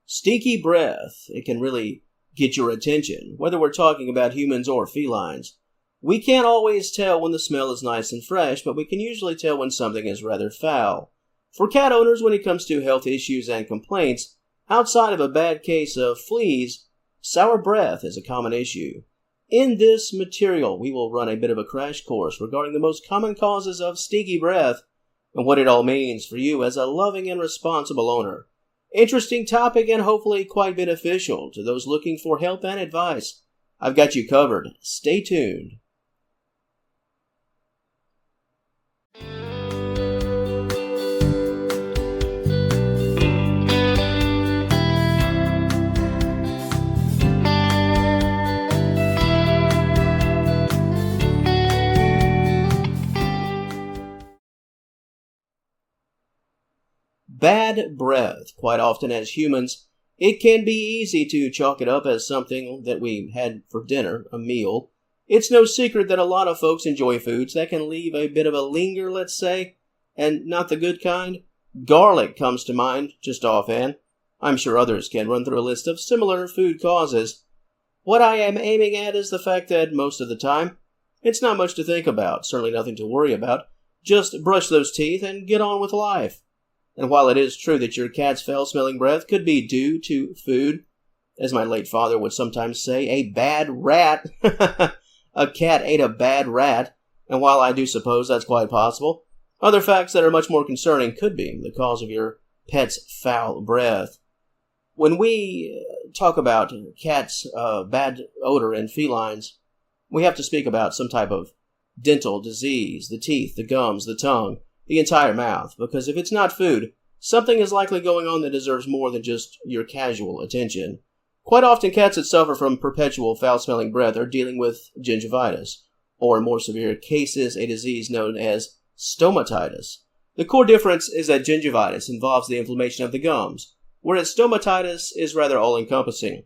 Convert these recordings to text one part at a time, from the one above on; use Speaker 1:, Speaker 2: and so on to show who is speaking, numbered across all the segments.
Speaker 1: Stinky breath. It can really get your attention, whether we're talking about humans or felines. We can't always tell when the smell is nice and fresh, but we can usually tell when something is rather foul. For cat owners, when it comes to health issues and complaints, outside of a bad case of fleas, sour breath is a common issue. In this material, we will run a bit of a crash course regarding the most common causes of stinky breath and what it all means for you as a loving and responsible owner. Interesting topic and hopefully quite beneficial to those looking for help and advice. I've got you covered. Stay tuned. Bad breath. Quite often as humans, it can be easy to chalk it up as something that we had for dinner, a meal. It's no secret that a lot of folks enjoy foods that can leave a bit of a linger, let's say, and not the good kind. Garlic comes to mind just offhand. I'm sure others can run through a list of similar food causes. What I am aiming at is the fact that most of the time, it's not much to think about, certainly nothing to worry about. Just brush those teeth and get on with life. And while it is true that your cat's foul-smelling breath could be due to food, as my late father would sometimes say, a bad rat. A cat ate a bad rat, and while I do suppose that's quite possible, other facts that are much more concerning could be the cause of your pet's foul breath. When we talk about cats' bad odor in felines, we have to speak about some type of dental disease, the teeth, the gums, the tongue, the entire mouth, because if it's not food, something is likely going on that deserves more than just your casual attention. Quite often, cats that suffer from perpetual foul-smelling breath are dealing with gingivitis, or in more severe cases, a disease known as stomatitis. The core difference is that gingivitis involves the inflammation of the gums, whereas stomatitis is rather all-encompassing,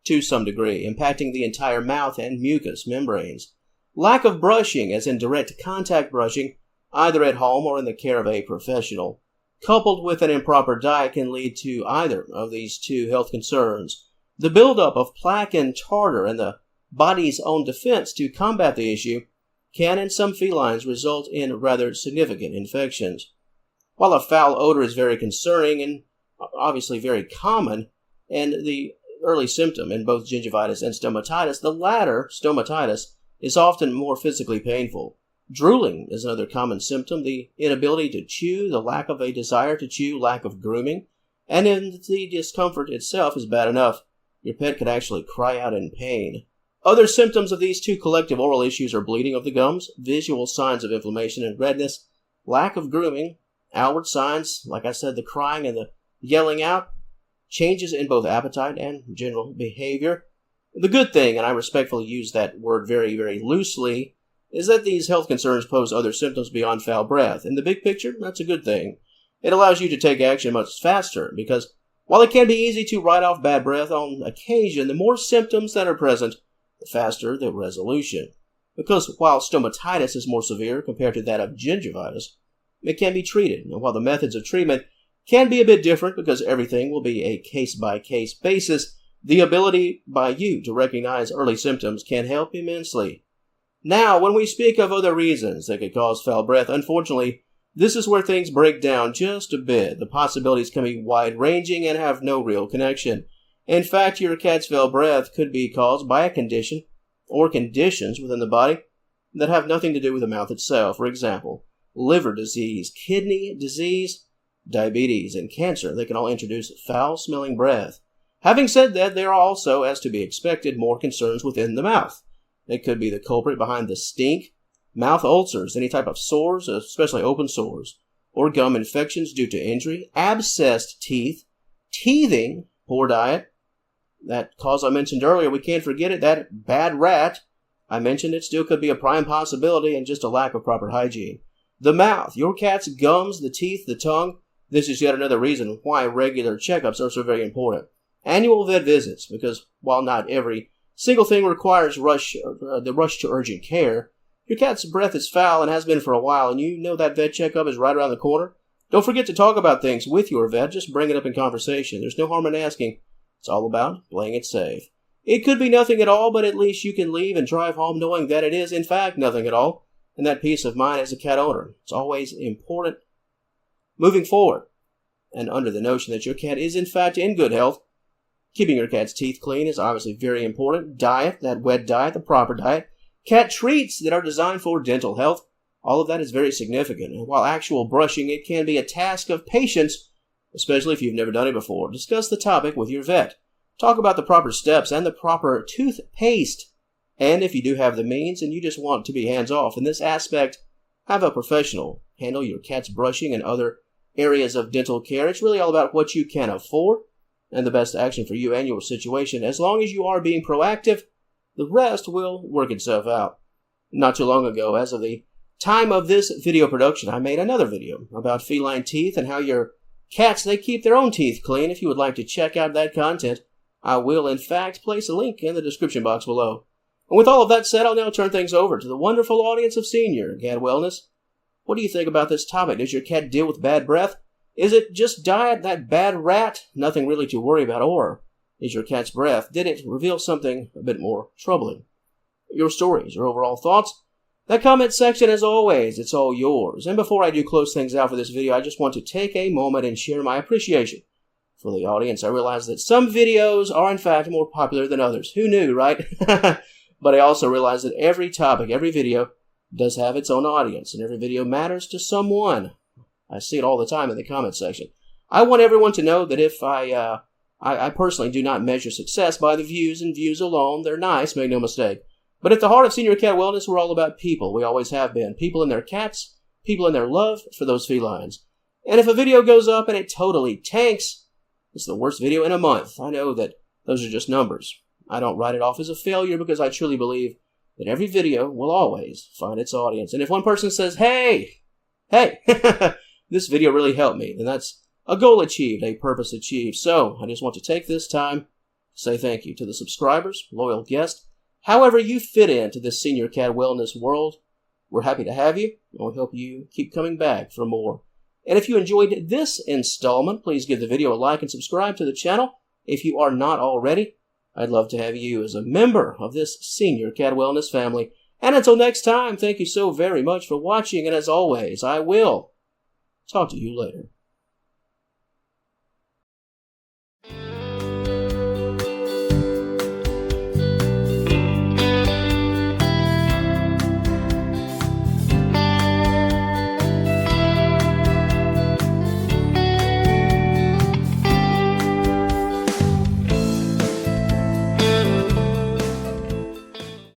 Speaker 1: to some degree, impacting the entire mouth and mucous membranes. Lack of brushing, as in direct contact brushing, either at home or in the care of a professional, coupled with an improper diet can lead to either of these two health concerns. The buildup of plaque and tartar and the body's own defense to combat the issue can in some felines result in rather significant infections. While a foul odor is very concerning and obviously very common, and the early symptom in both gingivitis and stomatitis, the latter, stomatitis, is often more physically painful. Drooling is another common symptom, the inability to chew, the lack of a desire to chew, lack of grooming, and then the discomfort itself is bad enough. Your pet could actually cry out in pain. Other symptoms of these two collective oral issues are bleeding of the gums, visual signs of inflammation and redness, lack of grooming, outward signs, like I said, the crying and the yelling out, changes in both appetite and general behavior. The good thing, and I respectfully use that word very, very loosely, is that these health concerns pose other symptoms beyond foul breath. In the big picture, that's a good thing. It allows you to take action much faster, because while it can be easy to write off bad breath on occasion, the more symptoms that are present, the faster the resolution. Because while stomatitis is more severe compared to that of gingivitis, it can be treated. And while the methods of treatment can be a bit different because everything will be a case-by-case basis, the ability by you to recognize early symptoms can help immensely. Now, when we speak of other reasons that could cause foul breath, unfortunately, this is where things break down just a bit. The possibilities can be wide-ranging and have no real connection. In fact, your cat's foul breath could be caused by a condition or conditions within the body that have nothing to do with the mouth itself. For example, liver disease, kidney disease, diabetes, and cancer. They can all introduce foul-smelling breath. Having said that, there are also, as to be expected, more concerns within the mouth. It could be the culprit behind the stink, mouth ulcers, any type of sores, especially open sores, or gum infections due to injury, abscessed teeth, teething, poor diet. That cause I mentioned earlier, we can't forget it, that bad rat. I mentioned it still could be a prime possibility, and just a lack of proper hygiene. The mouth, your cat's gums, the teeth, the tongue. This is yet another reason why regular checkups are so very important. Annual vet visits, because while not every single thing requires the rush to urgent care, your cat's breath is foul and has been for a while, and you know that vet checkup is right around the corner, Don't forget to talk about things with your vet. Just bring it up in conversation. There's no harm in asking. It's all about playing it safe. It could be nothing at all, but at least you can leave and drive home knowing that it is, in fact, nothing at all. And that peace of mind as a cat owner. It's always important. Moving forward, and under the notion that your cat is, in fact, in good health, keeping your cat's teeth clean is obviously very important. Diet, that wet diet, the proper diet. Cat treats that are designed for dental health. All of that is very significant. And while actual brushing, it can be a task of patience, especially if you've never done it before. Discuss the topic with your vet. Talk about the proper steps and the proper toothpaste. And if you do have the means and you just want to be hands-off in this aspect, have a professional handle your cat's brushing and other areas of dental care. It's really all about what you can afford and the best action for you and your situation. As long as you are being proactive, the rest will work itself out. Not too long ago, as of the time of this video production, I made another video about feline teeth and how your cats, they keep their own teeth clean. If you would like to check out that content, I will, in fact, place a link in the description box below. And with all of that said, I'll now turn things over to the wonderful audience of Senior Cat Wellness. What do you think about this topic? Does your cat deal with bad breath? Is it just diet, that bad rat? Nothing really to worry about. Or is your cat's breath, did it reveal something a bit more troubling? Your stories, your overall thoughts? That comment section, as always, it's all yours. And before I do close things out for this video, I just want to take a moment and share my appreciation for the audience. I realize that some videos are, in fact, more popular than others. Who knew, right? But I also realize that every topic, every video, does have its own audience, and every video matters to someone. I see it all the time in the comment section. I want everyone to know that if I personally do not measure success by the views and views alone. They're nice, make no mistake. But at the heart of Senior Cat Wellness, we're all about people. We always have been. People and their cats, people and their love for those felines. And if a video goes up and it totally tanks, it's the worst video in a month. I know that those are just numbers. I don't write it off as a failure because I truly believe that every video will always find its audience. And if one person says, hey, this video really helped me, then that's a goal achieved, a purpose achieved. So I just want to take this time to say thank you to the subscribers, loyal guests. However you fit into this Senior Cat Wellness world, we're happy to have you, and we hope you keep coming back for more. And if you enjoyed this installment, please give the video a like and subscribe to the channel. If you are not already, I'd love to have you as a member of this Senior Cat Wellness family. And until next time, thank you so very much for watching, and as always, I will talk to you later.